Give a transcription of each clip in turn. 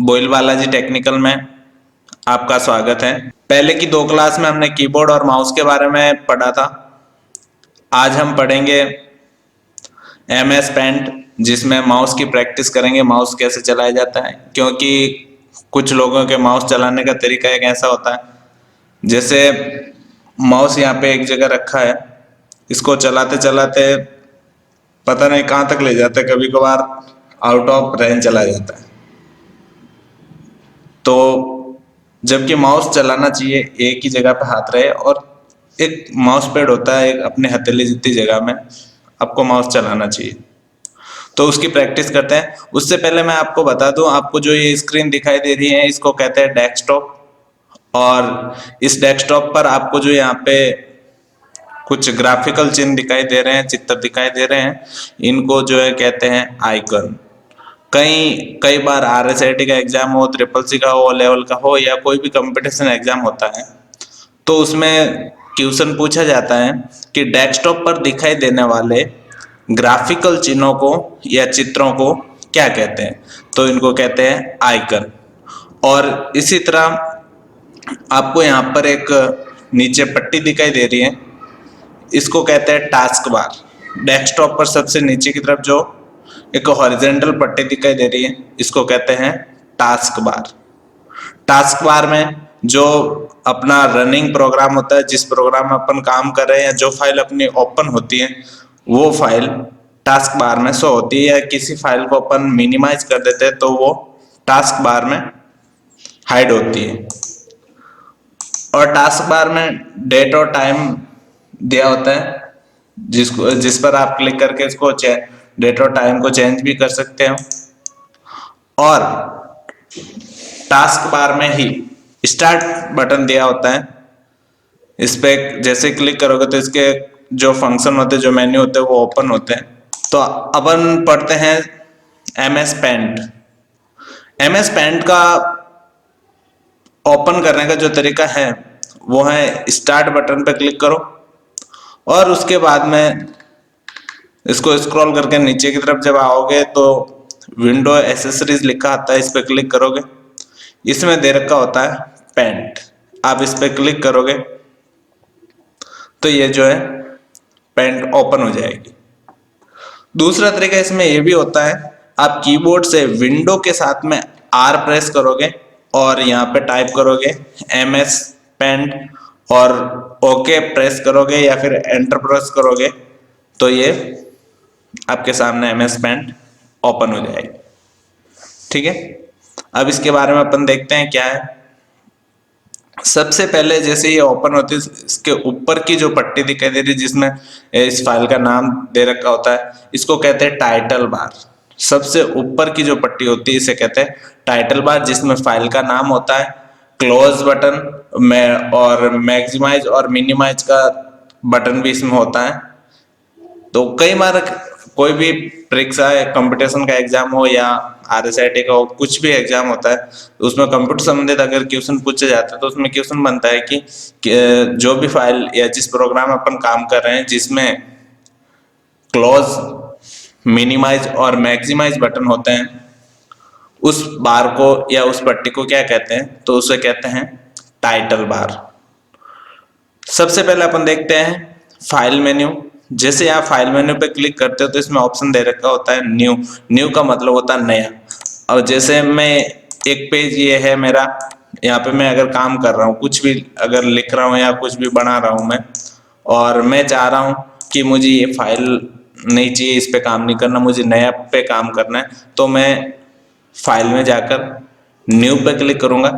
Boil Balaji technical में आपका स्वागत है। पहले की 2 क्लास में हमने कीबोर्ड और माउस के बारे में पढ़ा था। आज हम पढ़ेंगे MS पेंट, जिसमें माउस की प्रैक्टिस करेंगे, माउस कैसे चलाया जाता है। क्योंकि कुछ लोगों के माउस चलाने का तरीका एक ऐसा होता है, जैसे माउस यहाँ पे एक जगह रखा है, इसको चलाते चलाते पता नहीं कहाँ तक ले जाता है, कभी कभार आउट ऑफ रेंज चला जाता है। तो जबकि माउस चलाना चाहिए एक ही जगह पे हाथ रहे, और एक माउस पैड होता है एक अपने हथेली जितनी जगह में आपको माउस चलाना चाहिए। तो उसकी प्रैक्टिस करते हैं। उससे पहले मैं आपको बता दूं, आपको जो ये स्क्रीन दिखाई दे रही है इसको कहते हैं डेस्कटॉप। और इस डेस्कटॉप पर आपको जो यहाँ पे कुछ ग्राफिकल चिन्ह दिखाई दे रहे हैं, चित्र दिखाई दे रहे हैं, इनको जो है कहते हैं आइकन। कई कई बार RSIT का एग्जाम हो, CCC का हो, लेवल का हो, या कोई भी कंपटीशन एग्जाम होता है, तो उसमें क्वेश्चन पूछा जाता है कि डेस्कटॉप पर दिखाई देने वाले ग्राफिकल चिन्हों को या चित्रों को क्या कहते हैं। तो इनको कहते हैं आइकन। और इसी तरह आपको यहाँ पर एक नीचे पट्टी दिखाई दे रही है, इसको कहते हैं टास्क बार। डेस्कटॉप पर सबसे नीचे की तरफ जो एक हॉरिजॉन्टल पट्टी दिखाई दे रही है, इसको कहते हैं टास्क बार। टास्क बार में जो अपना रनिंग प्रोग्राम होता है, जिस प्रोग्राम में अपन काम कर रहे हैं, या जो फाइल अपनी ओपन होती है, वो फाइल टास्क बार में शो होती है। या किसी फाइल को अपन मिनिमाइज कर देते हैं तो वो टास्क बार में हाइड होती है। और टास्क बार में डेट और टाइम दिया होता है, जिस पर आप क्लिक करके इसको डेट और टाइम को चेंज भी कर सकते हो। और टास्क बार में ही स्टार्ट बटन दिया होता है, इस पे जैसे क्लिक करोगे तो इसके जो फंक्शन होते हैं, जो मेन्यू होते हैं, वो ओपन होते हैं। तो अपन पढ़ते हैं MS पेंट। MS पेंट का ओपन करने का जो तरीका है वो है स्टार्ट बटन पे क्लिक करो, और उसके बाद में इसको स्क्रॉल करके नीचे की तरफ जब आओगे तो विंडो एसेसरीज लिखा आता है, इस पे क्लिक करोगे। इसमें दे रखा होता है पेंट, आप इस पे क्लिक करोगे तो ये जो है पेंट ओपन हो जाएगी। दूसरा तरीका इसमें ये भी होता है, आप कीबोर्ड से विंडो के साथ में R प्रेस करोगे और यहाँ पे टाइप करोगे MS पेंट और ओके प्रेस करोगे या फिर एंटर प्रेस करोगे तो ये आपके सामने MS पेंट ओपन हो जाएगी। ठीक है, अब इसके बारे में अपन देखते हैं क्या है। सबसे पहले जैसे ये ओपन होती है, इसके ऊपर की जो पट्टी दिखाई दे रही है, जिसमें इस फाइल का नाम दे रखा होता है, इसको कहते हैं टाइटल बार। सबसे ऊपर की जो पट्टी होती है इसे कहते हैं टाइटल बार, जिसमें फाइल का नाम होता है, क्लोज बटन में और मैक्सिमाइज और मिनिमाइज का बटन भी इसमें होता है। तो कई बार कोई भी परीक्षा कंपटीशन का एग्जाम हो या RSIT का हो, कुछ भी एग्जाम होता है, उसमें कंप्यूटर संबंधित अगर क्वेश्चन पूछे जाते हैं तो उसमें क्वेश्चन बनता है कि जो भी फाइल या जिस प्रोग्राम अपन काम कर रहे हैं, जिसमें क्लोज, मिनिमाइज और मैक्सिमाइज बटन होते हैं, उस बार को या उस पट्टी को क्या कहते हैं, तो उसे कहते हैं टाइटल बार। सबसे पहले अपन देखते हैं फाइल मेन्यू। जैसे आप फाइल मेन्यू पे क्लिक करते हो तो इसमें ऑप्शन दे रखा होता है न्यू। न्यू का मतलब होता है नया। और जैसे मैं एक पेज ये है मेरा, यहाँ पे मैं अगर काम कर रहा हूँ, कुछ भी अगर लिख रहा हूँ या कुछ भी बना रहा हूँ मैं, और मैं चाह रहा हूँ कि मुझे ये फाइल नहीं चाहिए, इस पे काम नहीं करना, मुझे नया पे काम करना है, तो मैं फाइल में जाकर न्यू पे क्लिक करूंगा।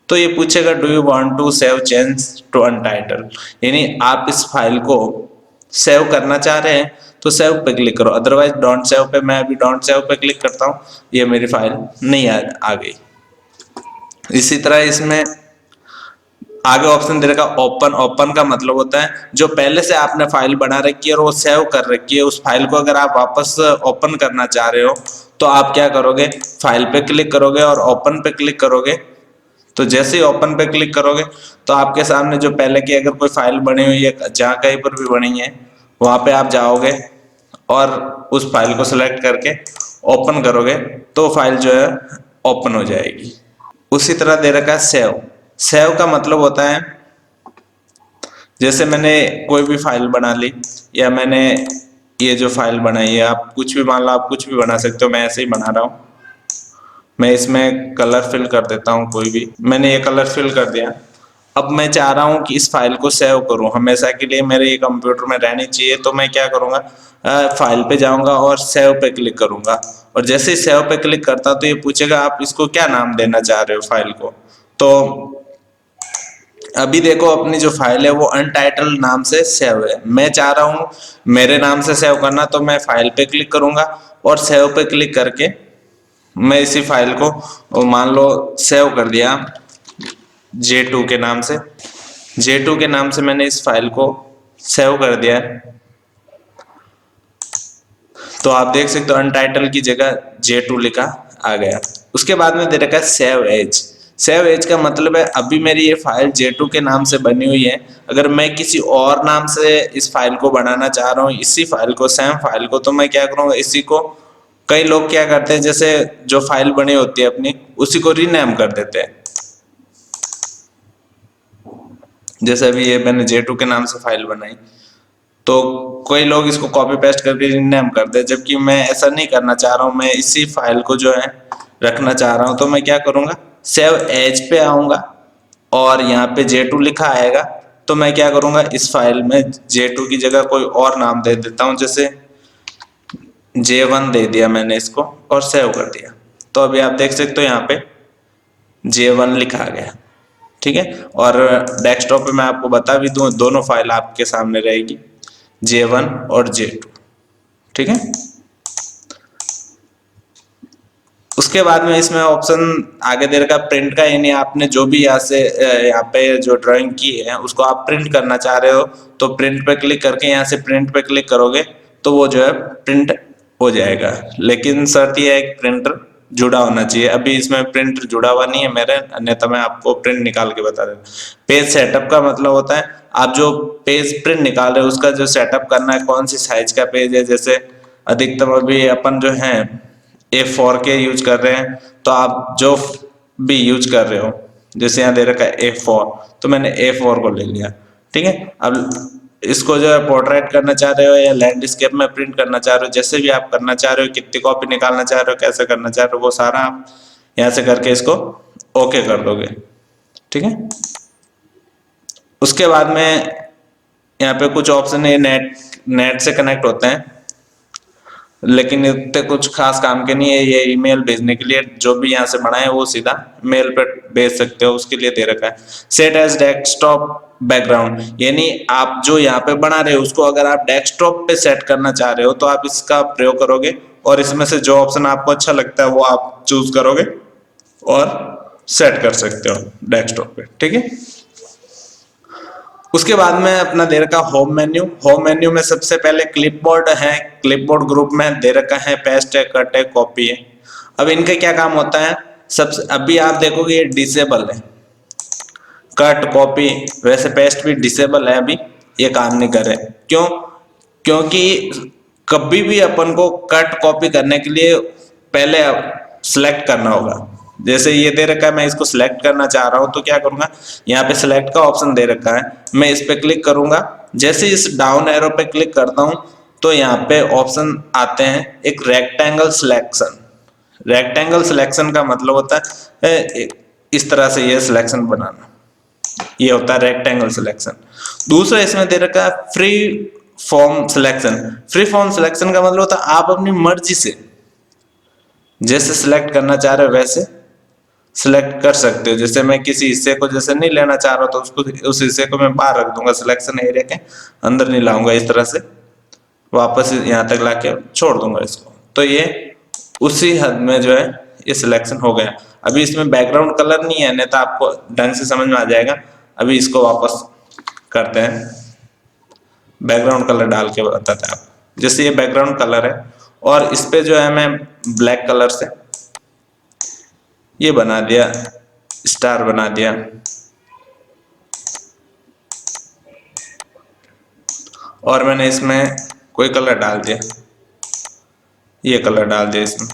तो ये पूछेगा do you want to save change to untitled, यानी आप इस फाइल को सेव करना चाह रहे हैं तो सेव पे क्लिक करो, अदरवाइज डोंट सेव पे, मैं अभी डोंट सेव पे क्लिक करता हूँ, ये मेरी फाइल नहीं आ गई। इसी तरह इसमें आगे ऑप्शन दे रखा ओपन। ओपन का मतलब होता है जो पहले से आपने फाइल बना रखी है और वो सेव कर रखी है, उस फाइल को अगर आप वापस ओपन करना चाह रहे हो तो आप क्या करोगे, फाइल पे क्लिक करोगे और ओपन पे क्लिक करोगे। तो जैसे ही ओपन पे क्लिक करोगे तो आपके सामने जो पहले की अगर कोई फाइल बनी हुई है, जहाँ कहीं पर भी बनी है, वहां पे आप जाओगे और उस फाइल को सिलेक्ट करके ओपन करोगे तो फाइल जो है ओपन हो जाएगी। उसी तरह दे रखा है सेव। सेव का मतलब होता है जैसे मैंने कोई भी फाइल बना ली, या मैंने ये जो फाइल बनाई है, आप कुछ भी मान लो, आप कुछ भी बना सकते हो। मैं ऐसे ही बना रहा हूँ। मैं इसमें कलर फिल कर देता हूँ कोई भी। मैंने ये कलर फिल कर दिया। अब मैं चाह रहा हूँ कि इस फाइल को सेव करूँ, हमेशा के लिए मेरे ये कंप्यूटर में रहनी चाहिए। तो मैं क्या करूँगा, फाइल पे जाऊँगा और सेव पे क्लिक करूँगा। और जैसे ही सेव पे क्लिक करता तो ये पूछेगा आप इसको क्या नाम देना चाह रहे हो फाइल को। तो अभी देखो अपनी जो फाइल है वो अनटाइटल्ड नाम से सेव है। मैं चाह रहा हूँ मेरे नाम से सेव करना, तो मैं फाइल पे क्लिक करूँगा और सेव पे क्लिक करके मैं इसी फाइल को मान लो सेव कर दिया J2 के नाम से। J2 के नाम से मैंने इस फाइल को सेव कर दिया है। तो आप देख सकते हो अनटाइटल की जगह J2 लिखा आ गया। उसके बाद में दे रखा है सेव एज। सेव एज का मतलब है अभी मेरी ये फाइल J2 के नाम से बनी हुई है, अगर मैं किसी और नाम से इस फाइल को बनाना चाह रहा हूँ, इसी फाइल को, सेम फाइल को, तो मैं क्या करूँगा, इसी को कई लोग क्या करते हैं, जैसे जो फाइल बनी होती है अपनी उसी को रीनेम कर देते हैं। जैसे अभी ये मैंने J2 के नाम से फाइल बनाई, तो कोई लोग इसको कॉपी पेस्ट करके रीनेम कर दे, जबकि मैं ऐसा नहीं करना चाह रहा हूँ। मैं इसी फाइल को जो है रखना चाह रहा हूँ। तो मैं क्या करूँगा, सेव एज पे आऊँगा और यहाँ पे J2 लिखा आएगा। तो मैं क्या करूँगा, इस फाइल में J2 की जगह कोई और नाम दे देता हूँ, जैसे J1 दे दिया मैंने इसको और सेव कर दिया। तो अभी आप देख सकते हो यहाँ पे J1 लिखा आ गया। ठीक है। और डेस्कटॉप पे मैं आपको बता भी दूं, दोनों फाइल आपके सामने रहेगी, J1 और J2। ठीक है। उसके बाद में इसमें ऑप्शन आगे दे रखा प्रिंट का, यानी आपने जो भी यहाँ से यहाँ पे जो ड्राइंग की है उसको आप प्रिंट करना चाह रहे हो, तो प्रिंट पे क्लिक करके यहाँ से प्रिंट पे क्लिक करोगे तो वो जो है प्रिंट हो जाएगा। लेकिन शर्त ये है कि प्रिंटर जुड़ा होना चाहिए। अभी इसमें प्रिंटर जुड़ा हुआ नहीं है मेरे, अन्यथा मैं आपको प्रिंट निकाल के बता देता। पेज सेटअप का मतलब होता है आप जो पेज प्रिंट निकाल रहे हो उसका जो सेटअप करना है, कौन सी साइज का पेज है। जैसे अधिकतम अभी अपन जो है A4 के यूज कर रहे हैं, तो आप जो भी यूज कर रहे हो, जैसे यहाँ दे रखा है A4, तो मैंने A4 को ले लिया। ठीक है। अब इसको जो है पोर्ट्रेट करना चाह रहे हो या लैंडस्केप में प्रिंट करना चाह रहे हो, जैसे भी आप करना चाह रहे हो, कितनी कॉपी निकालना चाह रहे हो, कैसे करना चाह रहे हो, वो सारा आप यहाँ से करके इसको ओके कर दोगे। ठीक है। उसके बाद में यहाँ पे कुछ ऑप्शन है, नेट से कनेक्ट होते हैं, लेकिन इतने कुछ खास काम के नहीं है। ये ईमेल भेजने के लिए जो भी यहाँ से बनाए वो सीधा मेल पे भेज सकते हो, उसके लिए दे रखा है। सेट एज डेस्कटॉप बैकग्राउंड, यानी आप जो यहाँ पे बना रहे हो उसको अगर आप डेस्कटॉप पे सेट करना चाह रहे हो तो आप इसका प्रयोग करोगे, और इसमें से जो ऑप्शन आपको अच्छा लगता है वो आप चूज करोगे और सेट कर सकते हो डेस्कटॉप पे। ठीक है। उसके बाद में अपना दे रखा होम मेन्यू। होम मेन्यू में सबसे पहले क्लिपबोर्ड है, क्लिपबोर्ड ग्रुप में दे रखा है पेस्ट है, कट है, कॉपी है। अब इनका क्या काम होता है, सबसे अभी आप देखोगे ये डिसेबल है, कट कॉपी, वैसे पेस्ट भी डिसेबल है, अभी ये काम नहीं कर रहे। क्यों? क्योंकि कभी भी अपन को कट कॉपी करने के लिए पहले सिलेक्ट करना होगा। जैसे ये दे रखा है, मैं इसको सिलेक्ट करना चाह रहा हूं, तो क्या करूंगा, यहाँ पे सिलेक्ट का ऑप्शन दे रखा है, मैं इस पे क्लिक करूंगा। जैसे इस डाउन एरो पे क्लिक करता हूं तो यहाँ पे ऑप्शन आते हैं, एक रेक्टेंगल सिलेक्शन। रेक्टेंगल सिलेक्शन का मतलब होता है इस तरह से ये सिलेक्शन बनाना, ये होता है रेक्टेंगल सिलेक्शन। दूसरा इसमें दे रखा है free form selection. Free form selection का मतलब होता है आप अपनी मर्जी से जैसे सिलेक्ट करना चाह रहे हो वैसे सिलेक्ट कर सकते हो। जैसे मैं किसी हिस्से को जैसे नहीं लेना चाह रहा तो उसको, उस हिस्से को मैं बाहर रख दूंगा, सिलेक्शन एरिया के अंदर नहीं लाऊंगा, इस तरह से वापस यहाँ तक लाके छोड़ दूंगा इसको। तो ये उसी हद में जो है ये सिलेक्शन हो गया। अभी इसमें बैकग्राउंड कलर नहीं है, नहीं तो आपको ढंग से समझ में आ जाएगा। अभी इसको वापस करते हैं, बैकग्राउंड कलर डाल के बताते हैं आप। जैसे ये बैकग्राउंड कलर है और इस पे जो है मैं ब्लैक कलर से ये बना दिया, स्टार बना दिया, और मैंने इसमें कोई कलर डाल दिया, ये कलर डाल दिया इसमें।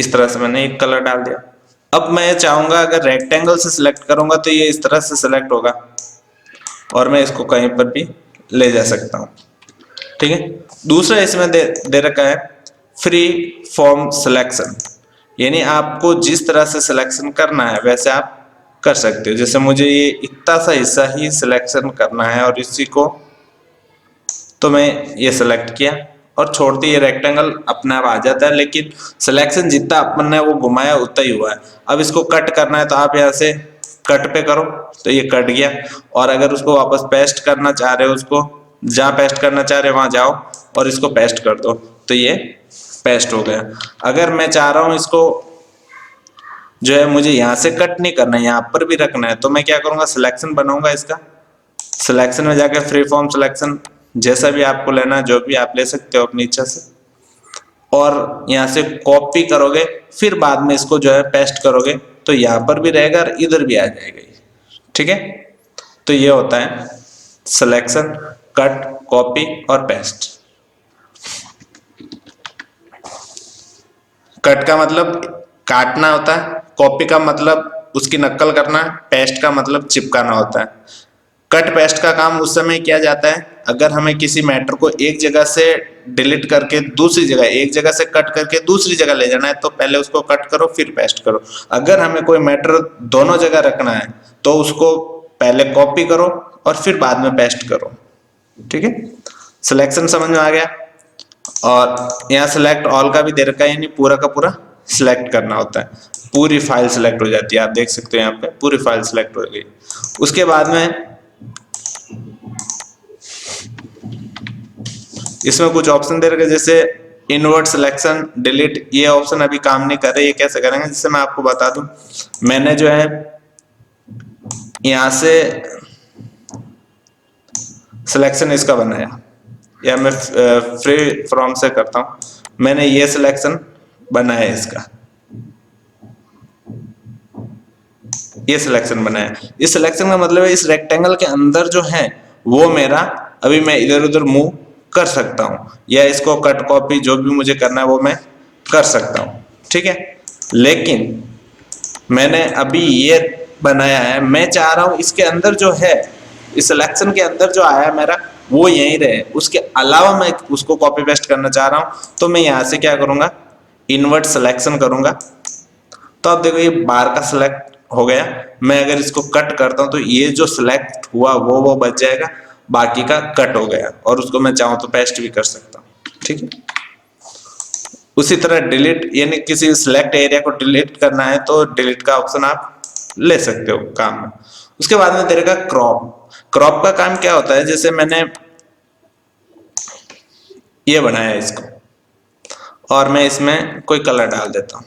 इस तरह से मैंने एक कलर डाल दिया। अब मैं चाहूंगा अगर रेक्टेंगल से सिलेक्ट करूंगा तो ये इस तरह से सिलेक्ट होगा और मैं इसको कहीं पर भी ले जा सकता हूं। ठीक है, दूसरा इसमें दे रखा है फ्री फॉर्म सिलेक्शन, यानी आपको जिस तरह से सिलेक्शन करना है वैसे आप कर सकते हो। जैसे मुझे ये इतना सा हिस्सा ही सिलेक्शन करना है और इसी को तो मैं ये सिलेक्ट किया और छोड़ते ये रेक्टेंगल अपने आप आ जाता है, लेकिन सिलेक्शन जितना अपन ने वो घुमाया उतना ही हुआ है। अब इसको कट करना है तो आप यहाँ से कट पे करो तो ये कट गया, और अगर उसको वापस पेस्ट करना चाह रहे हो, उसको जहाँ पेस्ट करना चाह रहे हो वहां जाओ और इसको पेस्ट कर दो तो ये पेस्ट हो गया। अगर मैं चाह रहा हूं इसको जो है मुझे यहाँ से कट नहीं करना है, यहाँ पर भी रखना है, तो मैं क्या करूंगा, सिलेक्शन बनाऊंगा इसका। सिलेक्शन में जाकर फ्री फॉर्म सिलेक्शन जैसा भी आपको लेना है, जो भी आप ले सकते हो अपनी इच्छा से, और यहाँ से कॉपी करोगे, फिर बाद में इसको जो है पेस्ट करोगे तो यहाँ पर भी रहेगा और इधर भी आ जाएगा। ठीक है, तो ये होता है सिलेक्शन, कट, कॉपी और पेस्ट। कट का मतलब काटना होता है, कॉपी का मतलब उसकी नकल करना है, पेस्ट का मतलब चिपकाना होता है। कट पेस्ट का काम उस समय किया जाता है अगर हमें किसी मैटर को एक जगह से डिलीट करके दूसरी जगह, एक जगह से कट करके दूसरी जगह ले जाना है तो पहले उसको कट करो फिर पेस्ट करो। अगर हमें कोई मैटर दोनों जगह रखना है तो उसको पहले कॉपी करो और फिर बाद में पेस्ट करो। ठीक है, सिलेक्शन समझ में आ गया। और यहाँ सिलेक्ट ऑल का भी दे रखा है, यानी पूरा का पूरा सिलेक्ट करना होता है, पूरी फाइल सिलेक्ट हो जाती है। आप देख सकते हो यहाँ पे पूरी फाइल सिलेक्ट हो गई। उसके बाद में इसमें कुछ ऑप्शन दे रखे, जैसे इनवर्ट सिलेक्शन, डिलीट, ये ऑप्शन अभी काम नहीं कर रहे, ये कैसे करेंगे जिससे मैं आपको बता दूं। मैंने जो है यहां से सिलेक्शन इसका बनाया, या मैं फ्री फ्रॉम से करता हूं। मैंने ये सिलेक्शन बनाया, इसका ये सिलेक्शन बनाया। इस सिलेक्शन का मतलब है इस रेक्टेंगल के अंदर जो है वो मेरा, अभी मैं इधर उधर मूव कर सकता हूं, या इसको कट कॉपी जो भी मुझे करना है वो मैं कर सकता हूं। ठीक है, लेकिन मैंने अभी ये बनाया है, मैं चाह रहा हूं इसके अंदर जो है, इस सिलेक्शन के अंदर जो आया मेरा वो यहीं रहे, उसके अलावा मैं उसको कॉपी पेस्ट करना चाह रहा हूं। तो मैं यहां से क्या करूंगा, इन्वर्ट सिलेक्शन करूंगा। तो आप देखो ये बार का सिलेक्ट हो गया। मैं अगर इसको कट करता हूं तो ये जो सिलेक्ट हुआ वो बच जाएगा, बाकी का कट हो गया, और उसको मैं चाहूं तो पेस्ट भी कर सकता हूं। ठीक है, उसी तरह डिलीट, यानी किसी सिलेक्ट एरिया को डिलीट करना है तो डिलीट का ऑप्शन आप ले सकते हो काम में। उसके बाद में तेरे का क्रॉप। क्रॉप का काम क्या होता है, जैसे मैंने ये बनाया इसको और मैं इसमें कोई कलर डाल देता हूं,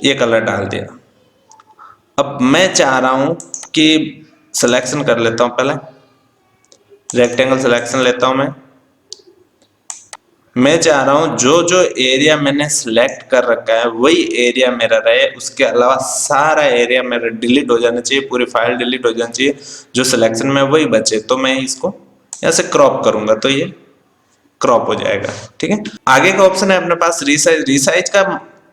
ये कलर डाल दिया। अब मैं चाह रहा हूं कि सिलेक्शन कर लेता हूं, पहले रेक्टेंगल सिलेक्शन लेता हूं। मैं चाह रहा हूं जो जो एरिया मैंने सिलेक्ट कर रखा है वही एरिया मेरा रहे, उसके अलावा सारा एरिया मेरा डिलीट हो जाना चाहिए, पूरी फाइल डिलीट हो जानी चाहिए, जो सिलेक्शन में वही बचे। तो मैं इसको यहाँ से क्रॉप करूंगा तो ये क्रॉप हो जाएगा। ठीक है, आगे का ऑप्शन है अपने पास रिसाइज। रिसाइज का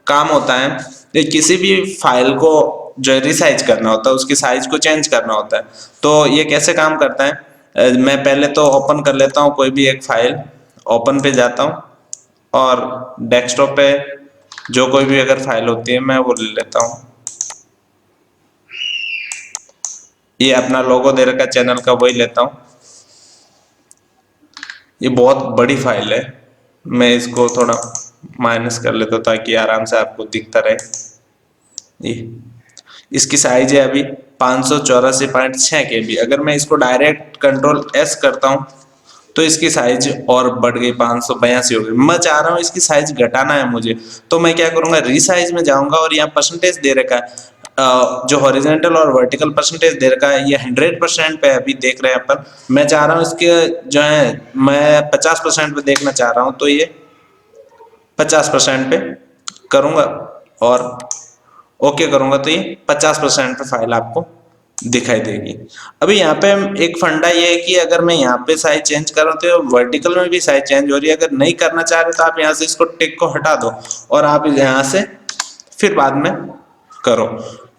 काम होता है किसी भी फाइल को जो रिसाइज करना होता है, उसकी साइज को चेंज करना होता है। तो ये कैसे काम करता है, मैं पहले तो ओपन कर लेता हूँ कोई भी एक फाइल, ओपन पे जाता हूँ और डेस्कटॉप पे जो कोई भी अगर फाइल होती है मैं वो ले लेता हूँ। ये अपना लोगो दे रखा चैनल का, वही लेता हूँ। ये बहुत बड़ी फाइल है, मैं इसको थोड़ा माइनस कर लेता हूँ ताकि आराम से आपको दिखता रहे। ये इसकी साइज है अभी 584.6 KB। अगर मैं इसको डायरेक्ट कंट्रोल S करता हूँ तो इसकी साइज और बढ़ गई, 582 हो गई। मैं चाह रहा हूँ इसकी साइज घटाना है मुझे, तो मैं क्या करूंगा, रीसाइज में जाऊंगा और यहाँ परसेंटेज दे रखा है, जो हॉरिजॉन्टल और वर्टिकल परसेंटेज दे रखा है ये 100% पे अभी देख रहे हैं अपन। मैं चाह रहा हूँ इसके जो है मैं 50% पे देखना चाह रहा हूँ, तो ये 50% पे करूंगा और ओके करूंगा तो ये 50% पे फाइल आपको दिखाई देगी। अभी यहाँ पे एक फंडा ये है कि अगर मैं यहाँ पे साइज चेंज कर रहा हूँ तो वर्टिकल में भी साइज चेंज हो रही है। अगर नहीं करना चाह रहे तो आप यहाँ से इसको टिक को हटा दो और आप यहाँ से फिर बाद में करो।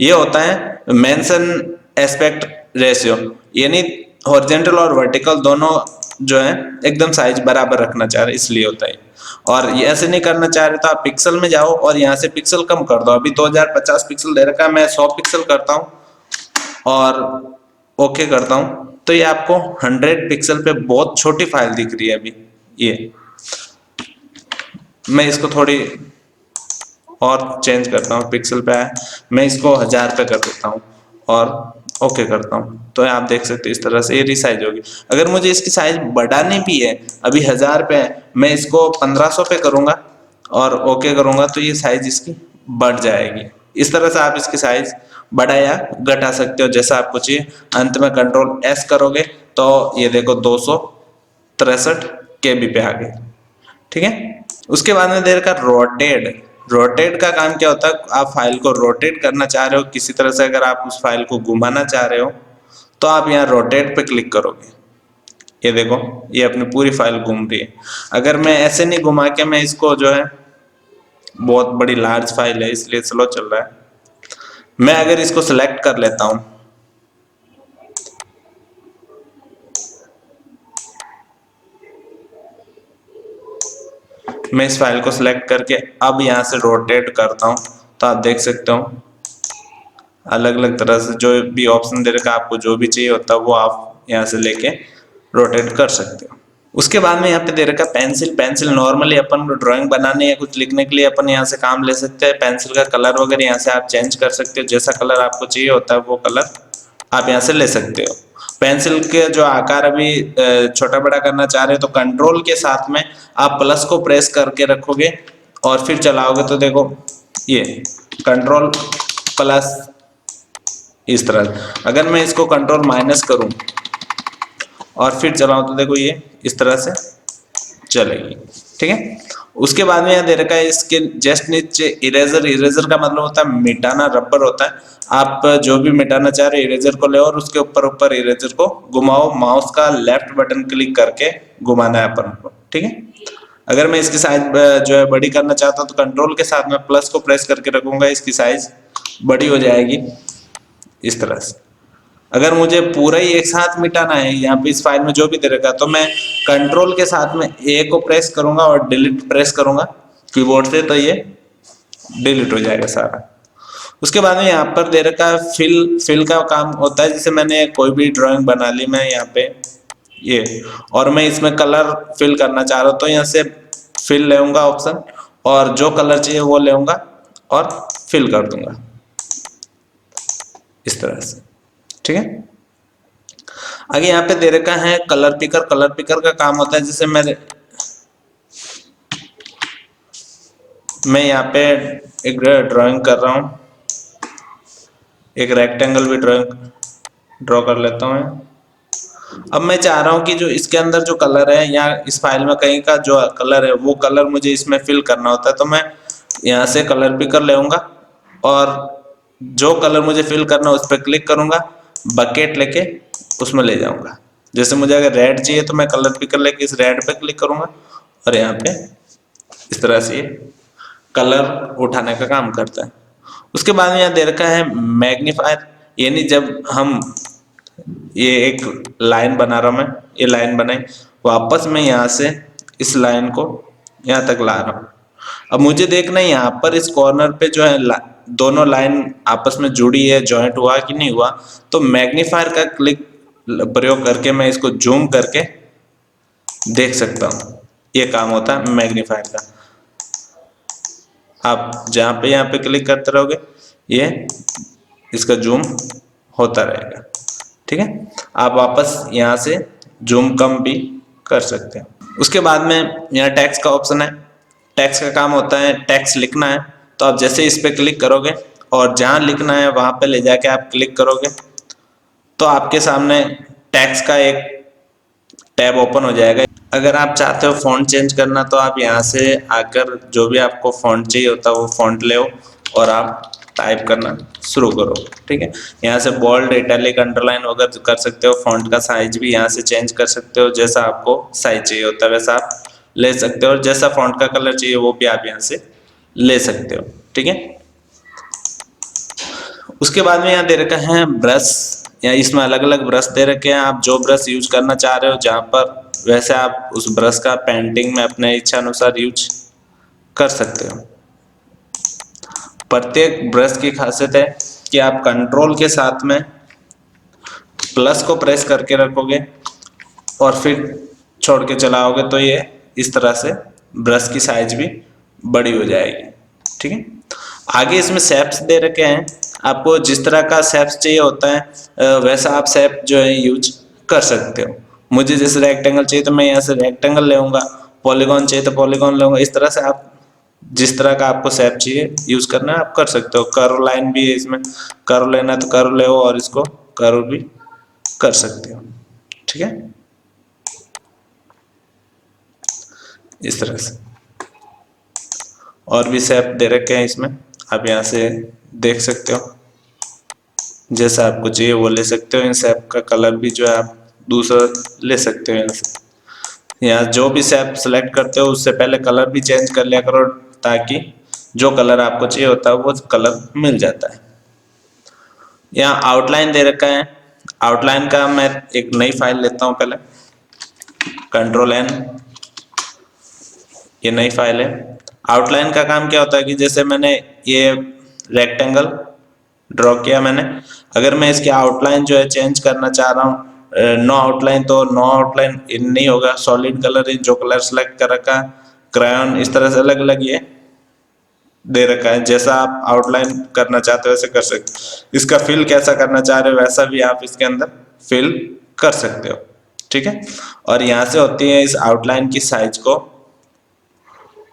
ये होता है मेंशन एस्पेक्ट रेशियो, यानी हॉरिजॉन्टल और वर्टिकल दोनों जो है एकदम साइज बराबर रखना चाह रहे, इसलिए होता है। और ये ऐसे नहीं करना चाह रहे तो आप पिक्सल में जाओ और यहाँ से पिक्सल कम कर दो। अभी 2050 पिक्सल दे रखा है, मैं 100 पिक्सल करता हूँ और ओके करता हूँ तो ये आपको 100 पिक्सल पे बहुत छोटी फाइल दिख रही है। अभी ये मैं इसको थोड़ी और चेंज करता हूँ, पिक्सल पे है, मैं इसको 1000 पे कर देता हूँ और ओके करता हूँ तो आप देख सकते हैं इस तरह से ये रिसाइज होगी। अगर मुझे इसकी साइज बढ़ानी भी है, अभी 1000 पे है, मैं इसको 1500 पे करूंगा और ओके करूंगा तो ये साइज इसकी बढ़ जाएगी। इस तरह से आप इसकी साइज बढ़ा या घटा सकते हो जैसा आपको चाहिए। अंत में कंट्रोल एस करोगे तो ये देखो 263 KB पे आ गए। ठीक है, उसके बाद में देर का रोटेट। रोटेट का काम क्या होता है, आप फाइल को रोटेट करना चाह रहे हो किसी तरह से, अगर आप उस फाइल को घुमाना चाह रहे हो तो आप यहाँ रोटेट पे क्लिक करोगे। ये देखो ये अपनी पूरी फाइल घूम रही है। अगर मैं ऐसे नहीं घुमा के, मैं इसको जो है बहुत बड़ी लार्ज फाइल है इसलिए स्लो चल रहा है, मैं अगर इसको सिलेक्ट कर लेता हूं, मैं इस फाइल को सिलेक्ट करके अब यहां से रोटेट करता हूं तो आप देख सकते हो अलग अलग तरह से जो भी ऑप्शन दे रखा है, आपको जो भी चाहिए होता है वो आप यहां से लेके रोटेट कर सकते हो। उसके बाद में यहाँ पे दे रखा है पेंसिल। पेंसिल नॉर्मली अपन ड्राइंग बनाने या कुछ लिखने के लिए अपन यहाँ से काम ले सकते हैं। पेंसिल का कलर वगैरह यहाँ से आप चेंज कर सकते हो, जैसा कलर आपको चाहिए होता है वो कलर आप यहाँ से ले सकते हो। पेंसिल के जो आकार अभी छोटा बड़ा करना चाह रहे हो तो कंट्रोल के साथ में आप प्लस को प्रेस करके रखोगे और फिर चलाओगे तो देखो ये कंट्रोल प्लस इस तरह। अगर मैं इसको कंट्रोल माइनस करूं और फिर चलाऊं तो देखो ये इस तरह से चलेगी। ठीक है, उसके बाद में यहाँ दे रखा है इसके जस्ट नीचे इरेजर। इरेजर का मतलब होता है मिटाना, रबर होता है। आप जो भी मिटाना चाह रहे हो इरेजर को ले और उसके ऊपर ऊपर इरेजर को घुमाओ, माउस का लेफ्ट बटन क्लिक करके घुमाना है अपन को। ठीक है, अगर मैं इसकी साइज जो है बड़ी करना चाहता हूँ तो कंट्रोल के साथ में प्लस को प्रेस करके रखूंगा, इसकी साइज बड़ी हो जाएगी इस तरह से। अगर मुझे पूरा ही एक साथ मिटाना है यहाँ पे इस फाइल में जो भी दे रखा तो मैं कंट्रोल के साथ में ए को प्रेस करूंगा और डिलीट प्रेस करूंगा कीबोर्ड से तो ये डिलीट हो जाएगा सारा। उसके बाद में यहाँ पर दे रखा है फिल। फिल का काम होता है जैसे मैंने कोई भी ड्राइंग बना ली मैं यहाँ पे ये, और मैं इसमें कलर फिल करना चाह रहा हूँ तो यहाँ से फिल लेऊंगा ऑप्शन और जो कलर चाहिए वो लेऊंगा और फिल कर दूंगा इस तरह से। ठीक है, आगे यहाँ पे दे रखा है कलर पिकर। कलर पिकर का काम होता है जैसे मैं यहाँ पे एक ड्राइंग कर रहा हूँ, एक रेक्टेंगल भी ड्रॉ कर लेता हूँ। अब मैं चाह रहा हूँ कि जो इसके अंदर जो कलर है या इस फाइल में कहीं का जो कलर है वो कलर मुझे इसमें फिल करना होता है तो मैं यहाँ से कलर पिकर लेऊंगा और जो कलर मुझे फिल करना है उस पर क्लिक करूंगा, बकेट लेके उसमें ले जाऊंगा। जैसे मुझे अगर रेड चाहिए तो मैं कलर पिकर लेके इस रेड पे क्लिक करूंगा और यहाँ पे इस तरह से कलर उठाने का काम करता है। उसके बाद में यहाँ दे रखा है मैग्नीफायर, यानी जब हम ये एक लाइन बना रहा हूं मैं, ये लाइन बनाई वापस मैं यहाँ से इस लाइन को यहाँ तक ला रहा हूँ। अब मुझे देखना है यहाँ पर इस कॉर्नर पे जो है दोनों लाइन आपस में जुड़ी है, जॉइंट हुआ कि नहीं हुआ, तो मैग्नीफायर का क्लिक प्रयोग करके मैं इसको जूम करके देख सकता हूँ। ये काम होता है मैग्नीफायर का। आप जहाँ पे यहाँ पे क्लिक करते रहोगे ये इसका जूम होता रहेगा। ठीक है, आप वापस यहाँ से जूम कम भी कर सकते हैं। उसके बाद में यहाँ टेक्स्ट का ऑप्शन है। टेक्स्ट का काम होता है टेक्स्ट लिखना है तो आप जैसे इस पे क्लिक करोगे और जहाँ लिखना है वहां पे ले जाके आप क्लिक करोगे तो आपके सामने टेक्स्ट का एक टैब ओपन हो जाएगा। अगर आप चाहते हो फॉन्ट चेंज करना तो आप यहाँ से आकर जो भी आपको फॉन्ट चाहिए होता है वो फॉन्ट ले और आप टाइप करना शुरू करो। ठीक है, यहाँ से बोल्ड, इटैलिक, अंडरलाइन वगैरह कर सकते हो। फॉन्ट का साइज भी यहाँ से चेंज कर सकते हो, जैसा आपको साइज चाहिए होता है वैसा आप ले सकते हो, और जैसा फॉन्ट का कलर चाहिए वो भी आप यहाँ से ले सकते हो। ठीक है, उसके बाद में यहाँ दे रखा है ब्रश, या इसमें अलग अलग ब्रश दे रखे हैं। आप जो ब्रश यूज करना चाह रहे हो जहाँ पर, वैसे आप उस ब्रश का पेंटिंग में अपने इच्छा अनुसार यूज कर सकते हो। प्रत्येक ब्रश की खासियत है कि आप कंट्रोल के साथ में प्लस को प्रेस करके रखोगे और फिर छोड़ के चलाओगे तो ये इस तरह से ब्रश की साइज भी बड़ी हो जाएगी। ठीक है, आगे इसमें शेप्स दे रखे हैं। आपको जिस तरह का शेप्स चाहिए होता है वैसा आप शेप जो है यूज कर सकते हो। मुझे जैसे रेक्टेंगल चाहिए तो मैं यहाँ से रेक्टेंगल लेऊंगा, पॉलीगॉन चाहिए तो पॉलीगॉन लूंगा। इस तरह से आप जिस तरह का आपको शेप चाहिए यूज करना है आप कर सकते हो। कर्व लाइन भी है इसमें, कर्व लेना है तो कर्व ले और इसको कर्व भी कर सकते हो। ठीक है, इस तरह से और भी शेप दे रखे हैं इसमें, आप यहाँ से देख सकते हो। जैसा आपको चाहिए वो ले सकते हो। इन शेप का कलर भी जो है आप दूसरा ले सकते हो। यहाँ से यहाँ जो भी शेप सेलेक्ट करते हो उससे पहले कलर भी चेंज कर लिया करो, ताकि जो कलर आपको चाहिए होता है वो कलर मिल जाता है। यहाँ आउटलाइन दे रखा है। आउटलाइन का मैं एक नई फाइल लेता हूँ पहले, कंट्रोल एन, ये नई फाइल है। आउटलाइन का काम क्या होता है कि जैसे मैंने ये रेक्टेंगल ड्रॉ किया मैंने, अगर मैं इसकी आउटलाइन जो है चेंज करना चाह रहा हूँ, नो आउटलाइन, तो नो आउटलाइन इन नहीं होगा, सॉलिड कलर इन, जो कलर सेलेक्ट कर रखा, क्रायन, इस तरह से अलग अलग ये दे रखा है। जैसा आप आउटलाइन करना चाहते हो वैसे कर सकते हो। इसका फिल कैसा करना चाह रहे हो वैसा भी आप इसके अंदर फिल कर सकते हो। ठीक है, और यहाँ से होती है इस आउटलाइन की साइज को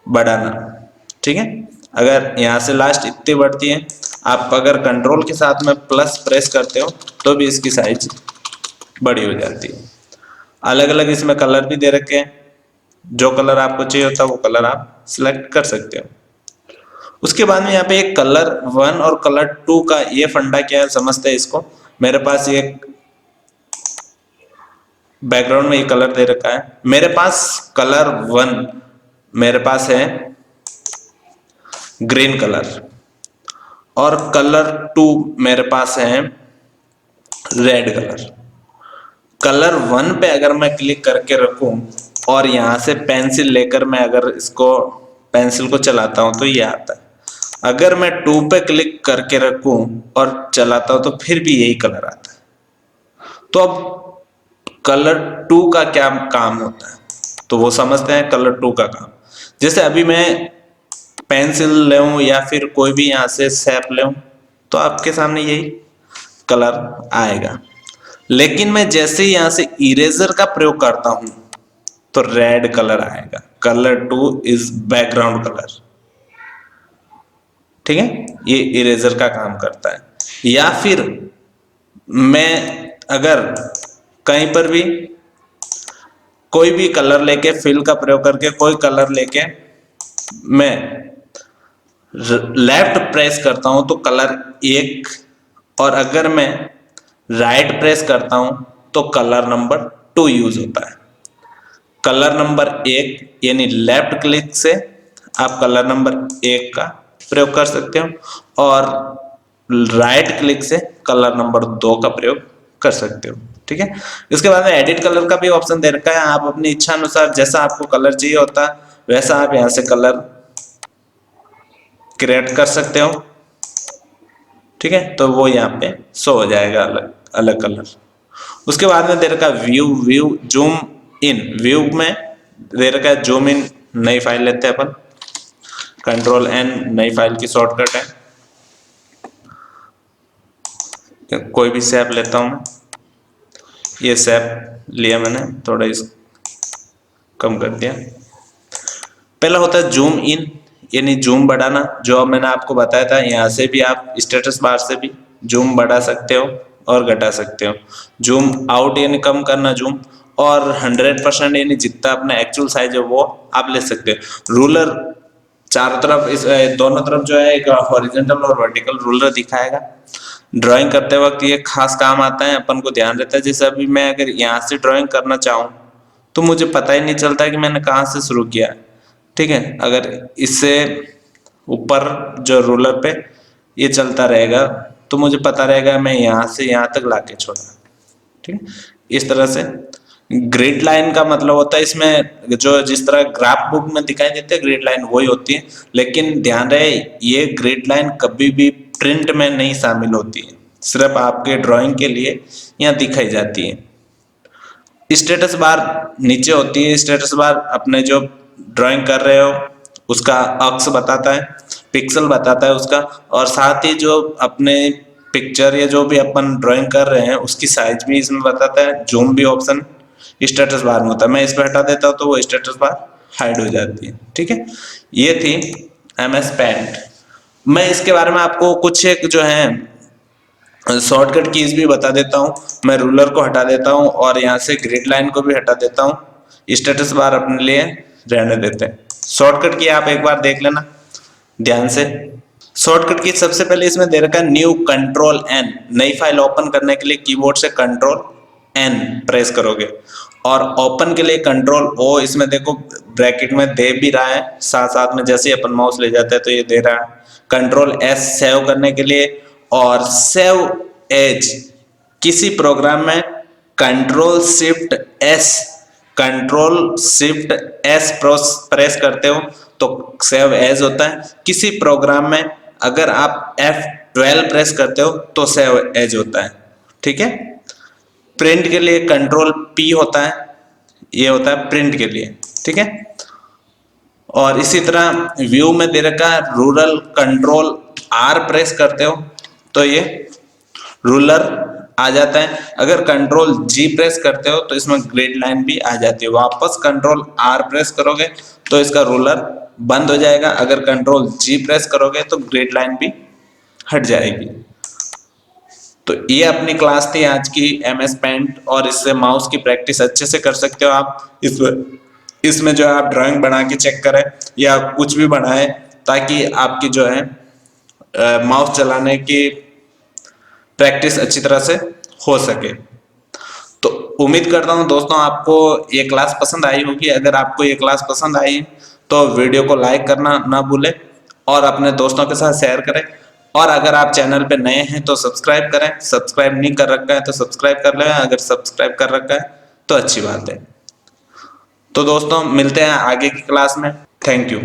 बढ़ाना। ठीक है, अगर यहाँ से लास्ट इतनी बढ़ती है, आप अगर कंट्रोल के साथ में प्लस प्रेस करते हो तो भी इसकी साइज बड़ी हो जाती है। अलग अलग इसमें कलर भी दे रखे हैं, जो कलर आपको चाहिए होता है वो कलर आप सिलेक्ट कर सकते हो। उसके बाद में यहाँ पे एक कलर 1 और कलर 2 का ये फंडा क्या है समझते हैं इसको। मेरे पास ये बैकग्राउंड में ये कलर दे रखा है। मेरे पास कलर 1 मेरे पास है ग्रीन कलर, और कलर 2 मेरे पास है रेड कलर। कलर 1 पे अगर मैं क्लिक करके रखूं और यहां से पेंसिल लेकर मैं अगर इसको पेंसिल को चलाता हूं तो ये आता है। अगर मैं 2 पे क्लिक करके रखूं और चलाता हूं तो फिर भी यही कलर आता है। तो अब कलर 2 का क्या काम होता है तो वो समझते हैं। कलर 2 का काम, जैसे अभी मैं पेंसिल लूं या फिर कोई भी यहाँ से शेप लूं तो आपके सामने यही कलर आएगा। लेकिन मैं जैसे ही यहाँ से इरेजर का प्रयोग करता हूं तो रेड कलर आएगा। Colour 2 is background colour. ठीक है, ये इरेजर का काम करता है। या फिर मैं अगर कहीं पर भी कोई भी कलर लेके, फिल का प्रयोग करके कोई कलर लेके मैं लेफ्ट प्रेस करता हूं तो कलर 1, और अगर मैं राइट प्रेस करता हूं तो कलर नंबर 2 यूज होता है। कलर नंबर 1 यानी लेफ्ट क्लिक से आप कलर नंबर 1 का प्रयोग कर सकते हो, और राइट क्लिक से कलर नंबर 2 का प्रयोग कर सकते हो। ठीक है, इसके बाद में एडिट कलर का भी ऑप्शन दे रखा है। आप अपनी इच्छा अनुसार जैसा आपको कलर चाहिए होता है वैसा आप यहां से कलर क्रिएट कर सकते हो। ठीक है, तो वो यहाँ पे शो हो जाएगा अलग अलग कलर। उसके बाद में दे रखा व्यू जूम इन। व्यू में दे रखा है जूम इन। नई फाइल लेते हैं अपन, कंट्रोल एन, नई फाइल की शॉर्टकट है। कोई भी शेप लेता हूं मैं, ये शेप लिया मैंने, थोड़ा इस कम कर दिया। पहला होता है जूम इन यानी जूम बढ़ाना, जो अब मैंने आपको बताया था। यहाँ से भी आप स्टेटस बार से भी जूम बढ़ा सकते हो और घटा सकते हो। जूम आउट यानी कम करना जूम, और 100% यानी जितना अपना एक्चुअल साइज है वो आप ले सकते हो। रूलर चारों तरफ इस दोनों तरफ जो है एक हॉरिजॉन्टल और वर्टिकल रूलर दिखाएगा। ड्राइंग करते वक्त ये खास काम आता है, अपन को ध्यान रहता है। जैसे अभी मैं अगर यहाँ से ड्राइंग करना चाहूँ तो मुझे पता ही नहीं चलता कि मैंने कहाँ से शुरू किया, ठीक है। अगर इससे ऊपर जो रूलर पे ये चलता रहेगा तो मुझे पता रहेगा मैं यहाँ से यहाँ तक लाके छोड़ा, ठीक है। इस तरह से ग्रिड लाइन का मतलब होता है इसमें जो जिस तरह ग्राफ बुक में दिखाई देते हैं ग्रिड लाइन वही होती है, लेकिन ध्यान रहे ये ग्रिड लाइन कभी भी प्रिंट में नहीं शामिल होती है, सिर्फ आपके ड्राइंग के लिए यहाँ दिखाई जाती है। स्टेटस बार नीचे होती है। स्टेटस बार अपने जो ड्राइंग कर रहे हो उसका अक्स बताता है, पिक्सल बताता है उसका, और साथ ही जो अपने पिक्चर या जो भी अपन ड्राइंग कर रहे हैं उसकी साइज भी इसमें बताता है। जूम भी ऑप्शन स्टेटस बार में होता है। मैं इस पर हटा देता हूँ तो वो स्टेटस बार हाइड हो जाती है, ठीक है। ये थी MS पेंट। मैं इसके बारे में आपको कुछ एक जो है शॉर्टकट कीज भी बता देता हूँ। मैं रूलर को हटा देता हूँ और यहाँ से ग्रिड लाइन को भी हटा देता हूँ। स्टेटस बार अपने लिए रहने देते हैं। शॉर्टकट की आप एक बार देख लेना ध्यान से। शॉर्टकट की सबसे पहले इसमें दे रखा है न्यू Ctrl+N। नई फाइल ओपन करने के लिए कीबोर्ड से Ctrl+N प्रेस करोगे, और ओपन के लिए Ctrl+O। इसमें देखो ब्रैकेट में दे भी रहा है, साथ साथ में जैसे अपन माउस ले जाते हैं तो ये दे रहा है। Ctrl+S सेव करने के लिए, और सेव एज किसी प्रोग्राम में Ctrl+Shift+S प्रेस करते हो तो सेव एज होता है। किसी प्रोग्राम में अगर आप F12 प्रेस करते हो तो सेव एज होता है, ठीक है। प्रिंट के लिए Ctrl+P होता है, ये होता है प्रिंट के लिए, ठीक है। और इसी तरह व्यू में दे रखा है रूलर, Ctrl+R प्रेस करते हो तो ये रूलर आ जाता है। अगर Ctrl+G प्रेस करते हो तो इसमें ग्रिड लाइन भी आ जाती है। वापस Ctrl+R प्रेस करोगे तो इसका रूलर बंद हो जाएगा। अगर Ctrl+G प्रेस करोगे तो ग्रिड लाइन भी हट जाएगी। तो ये अपनी क्लास थी आज की MS पेंट, और इससे माउस की प्रैक्टिस अच्छे से कर सकते हो आप। इसमें जो है आप ड्राइंग बना के चेक करें या कुछ भी बनाएं ताकि आपकी जो है माउस चलाने की प्रैक्टिस अच्छी तरह से हो सके। तो उम्मीद करता हूं दोस्तों आपको ये क्लास पसंद आई होगी। अगर आपको ये क्लास पसंद आई तो वीडियो को लाइक करना ना भूलें और अपने दोस्तों के साथ शेयर करें। और अगर आप चैनल पे नए हैं तो सब्सक्राइब करें। सब्सक्राइब नहीं कर रखा है तो सब्सक्राइब कर लें, अगर सब्सक्राइब कर रखा है तो अच्छी बात है। तो दोस्तों मिलते हैं आगे की क्लास में। Thank you.